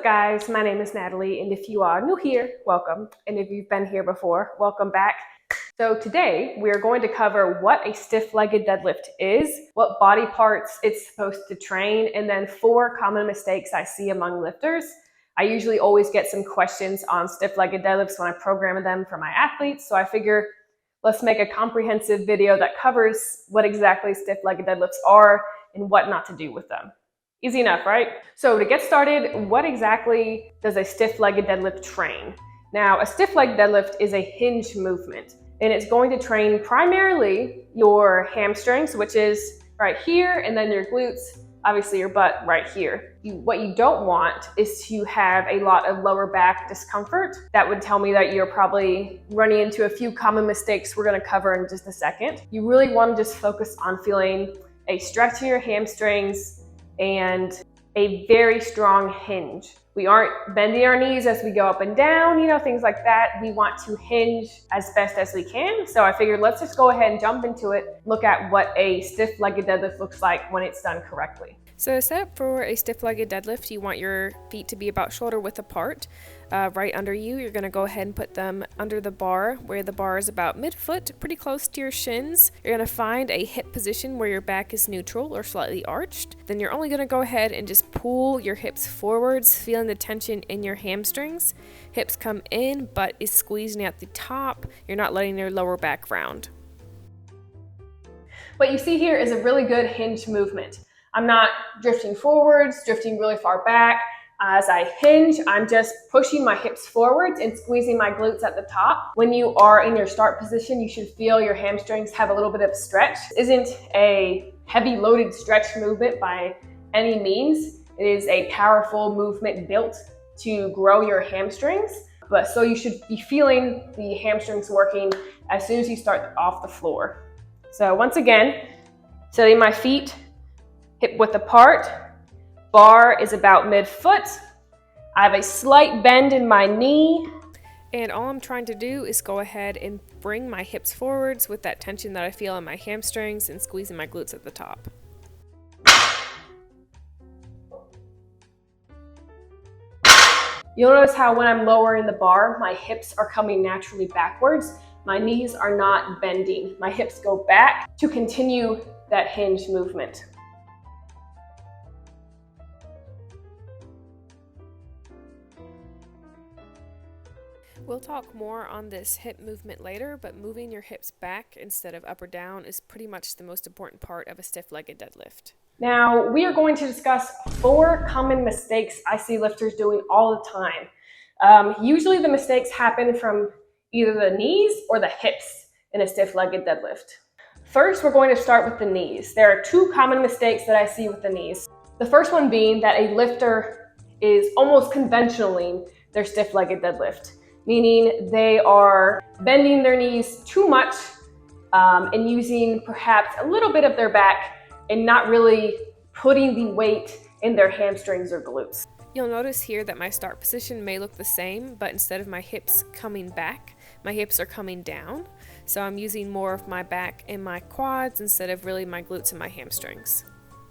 guys? My name is Natalie, and if you are new here, welcome. And if you've been here before, welcome back. So today we are going to cover what a stiff-legged deadlift is, what body parts it's supposed to train, and then 4 common mistakes I see among lifters. I usually always get some questions on stiff-legged deadlifts when I program them for my athletes, so I figure let's make a comprehensive video that covers what exactly stiff-legged deadlifts are and what not to do with them. Easy enough, right? So to get started, what exactly does a stiff-legged deadlift train? Now, a stiff-legged deadlift is a hinge movement, and it's going to train primarily your hamstrings, which is right here, and then your glutes, obviously your butt right here. What you don't want is to have a lot of lower back discomfort. That would tell me that you're probably running into a few common mistakes we're gonna cover in just a second. You really wanna just focus on feeling a stretch in your hamstrings and a very strong hinge. We aren't bending our knees as we go up and down, things like that. We want to hinge as best as we can. So I figured let's just go ahead and jump into it, look at what a stiff-legged deadlift looks like when it's done correctly. So set up for a stiff-legged deadlift, you want your feet to be about shoulder width apart. Right under you, you're going to go ahead and put them under the bar, where the bar is about mid-foot, pretty close to your shins. You're going to find a hip position where your back is neutral or slightly arched. Then you're only going to go ahead and just pull your hips forwards, feeling the tension in your hamstrings. Hips come in, butt is squeezing at the top. You're not letting your lower back round. What you see here is a really good hinge movement. I'm not drifting forwards, drifting really far back. As I hinge, I'm just pushing my hips forwards and squeezing my glutes at the top. When you are in your start position, you should feel your hamstrings have a little bit of stretch. This isn't a heavy loaded stretch movement by any means. It is a powerful movement built to grow your hamstrings. So you should be feeling the hamstrings working as soon as you start off the floor. So once again, setting my feet hip width apart. Bar is about mid-foot. I have a slight bend in my knee. And all I'm trying to do is go ahead and bring my hips forwards with that tension that I feel in my hamstrings and squeezing my glutes at the top. You'll notice how when I'm lowering the bar, my hips are coming naturally backwards. My knees are not bending. My hips go back to continue that hinge movement. We'll talk more on this hip movement later, but moving your hips back instead of up or down is pretty much the most important part of a stiff-legged deadlift. Now, we are going to discuss 4 common mistakes I see lifters doing all the time. Usually the mistakes happen from either the knees or the hips in a stiff-legged deadlift. First, we're going to start with the knees. There are 2 common mistakes that I see with the knees. The first one being that a lifter is almost conventionally their stiff-legged deadlift, meaning they are bending their knees too much and using perhaps a little bit of their back and not really putting the weight in their hamstrings or glutes. You'll notice here that my start position may look the same, but instead of my hips coming back, my hips are coming down. So I'm using more of my back and my quads instead of really my glutes and my hamstrings.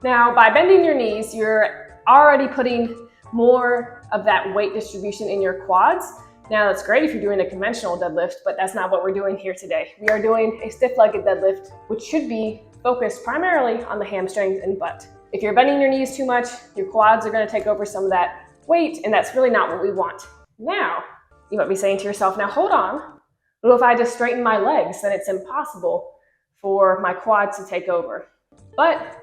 Now, by bending your knees, you're already putting more of that weight distribution in your quads. Now, that's great if you're doing a conventional deadlift, but that's not what we're doing here today. We are doing a stiff-legged deadlift, which should be focused primarily on the hamstrings and butt. If you're bending your knees too much, your quads are going to take over some of that weight, and that's really not what we want. Now, you might be saying to yourself, now hold on, what if I just straighten my legs? Then it's impossible for my quads to take over. But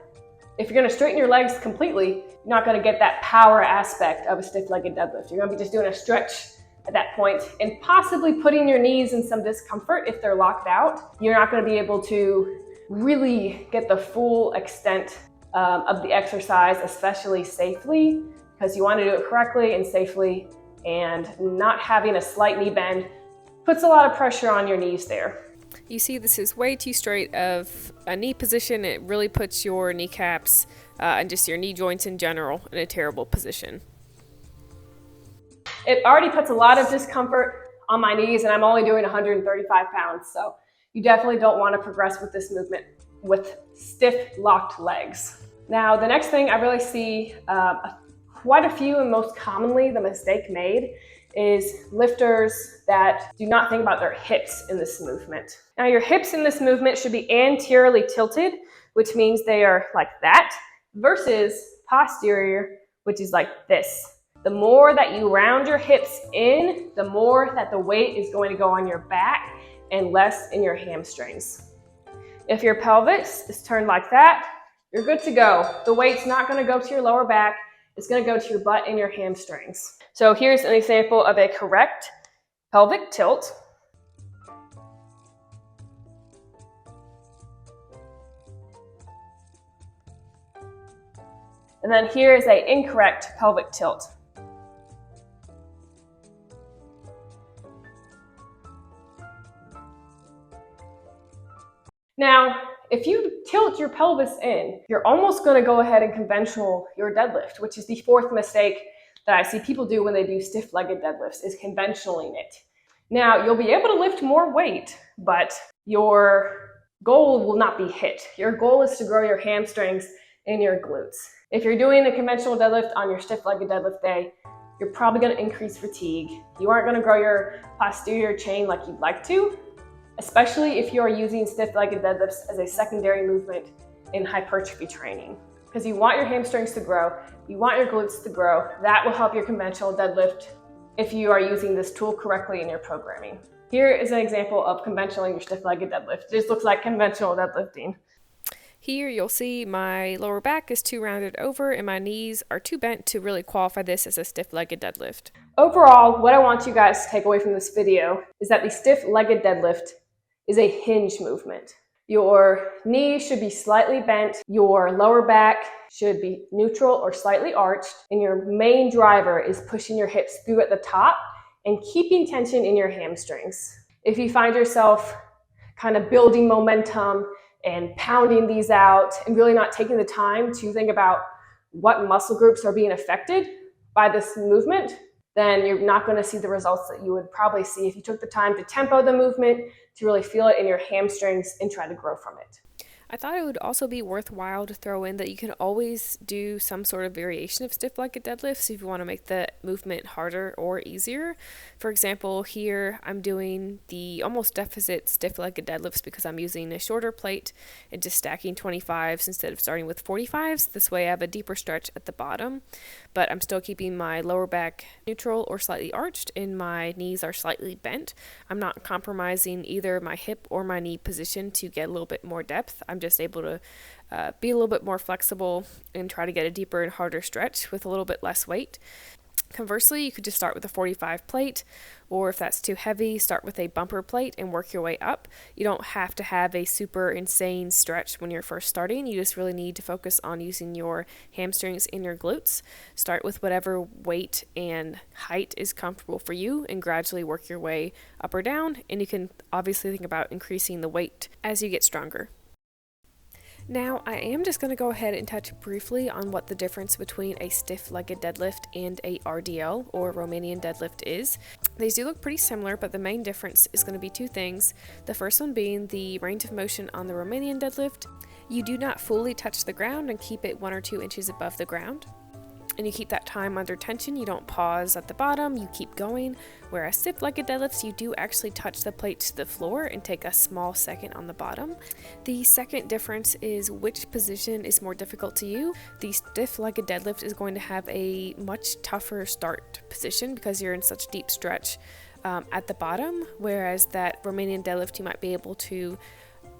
if you're going to straighten your legs completely, you're not going to get that power aspect of a stiff-legged deadlift. You're going to be just doing a stretch at that point and possibly putting your knees in some discomfort if they're locked out. You're not going to be able to really get the full extent of the exercise, especially safely, because you want to do it correctly and safely, and not having a slight knee bend puts a lot of pressure on your knees there. You see, this is way too straight of a knee position. It really puts your kneecaps and just your knee joints in general in a terrible position. It already puts a lot of discomfort on my knees, and I'm only doing 135 pounds. So you definitely don't want to progress with this movement with stiff locked legs. Now, the next thing I really see quite a few, and most commonly the mistake made is lifters that do not think about their hips in this movement. Now your hips in this movement should be anteriorly tilted, which means they are like that, versus posterior, which is like this. The more that you round your hips in, the more that the weight is going to go on your back and less in your hamstrings. If your pelvis is turned like that, you're good to go. The weight's not going to go to your lower back. It's going to go to your butt and your hamstrings. So here's an example of a correct pelvic tilt. And then here is an incorrect pelvic tilt. Now, if you tilt your pelvis in, you're almost going to go ahead and conventional your deadlift, which is the fourth mistake that I see people do when they do stiff-legged deadlifts, is conventionaling it. Now, you'll be able to lift more weight, but your goal will not be hit. Your goal is to grow your hamstrings and your glutes. If you're doing a conventional deadlift on your stiff-legged deadlift day, you're probably going to increase fatigue. You aren't going to grow your posterior chain like you'd like to, especially if you are using stiff-legged deadlifts as a secondary movement in hypertrophy training. Because you want your hamstrings to grow, you want your glutes to grow. That will help your conventional deadlift if you are using this tool correctly in your programming. Here is an example of conventional your stiff-legged deadlift. This looks like conventional deadlifting. Here you'll see my lower back is too rounded over and my knees are too bent to really qualify this as a stiff-legged deadlift. Overall, what I want you guys to take away from this video is that the stiff-legged deadlift is a hinge movement. Your knee should be slightly bent, your lower back should be neutral or slightly arched, and your main driver is pushing your hips through at the top and keeping tension in your hamstrings. If you find yourself kind of building momentum and pounding these out and really not taking the time to think about what muscle groups are being affected by this movement, then you're not going to see the results that you would probably see if you took the time to tempo the movement, to really feel it in your hamstrings and try to grow from it. I thought it would also be worthwhile to throw in that you can always do some sort of variation of stiff-legged deadlifts if you want to make the movement harder or easier. For example, here I'm doing the almost deficit stiff-legged deadlifts because I'm using a shorter plate and just stacking 25s instead of starting with 45s. This way I have a deeper stretch at the bottom, but I'm still keeping my lower back neutral or slightly arched and my knees are slightly bent. I'm not compromising either my hip or my knee position to get a little bit more depth. I'm just able to be a little bit more flexible and try to get a deeper and harder stretch with a little bit less weight. Conversely, you could just start with a 45 plate, or if that's too heavy, start with a bumper plate and work your way up. You don't have to have a super insane stretch when you're first starting. You just really need to focus on using your hamstrings and your glutes. Start with whatever weight and height is comfortable for you and gradually work your way up or down. And you can obviously think about increasing the weight as you get stronger. Now, I am just going to go ahead and touch briefly on what the difference between a stiff-legged deadlift and a RDL, or Romanian deadlift, is. These do look pretty similar, but the main difference is going to be two things. The first one being the range of motion on the Romanian deadlift. You do not fully touch the ground and keep it 1 or 2 inches above the ground. And you keep that time under tension. You don't pause at the bottom, you keep going. Whereas stiff-legged deadlifts, you do actually touch the plate to the floor and take a small second on the bottom. The second difference is which position is more difficult to you. The stiff-legged deadlift is going to have a much tougher start position because you're in such deep stretch at the bottom, whereas that Romanian deadlift, you might be able to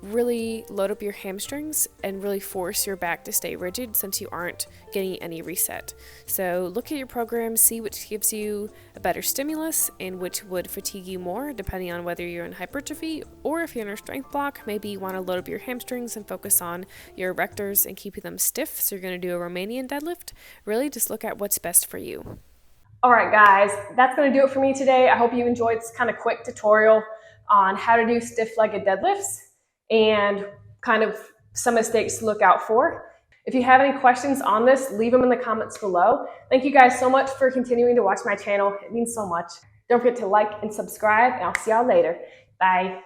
really load up your hamstrings and really force your back to stay rigid since you aren't getting any reset. So look at your program, see which gives you a better stimulus and which would fatigue you more depending on whether you're in hypertrophy or if you're in a strength block. Maybe you want to load up your hamstrings and focus on your erectors and keeping them stiff. So you're going to do a Romanian deadlift. Really just look at what's best for you. All right, guys, that's going to do it for me today. I hope you enjoyed this kind of quick tutorial on how to do stiff-legged deadlifts and kind of some mistakes to look out for. If you have any questions on this, leave them in the comments below. Thank you guys so much for continuing to watch my channel. It means so much. Don't forget to like and subscribe, and I'll see y'all later. Bye.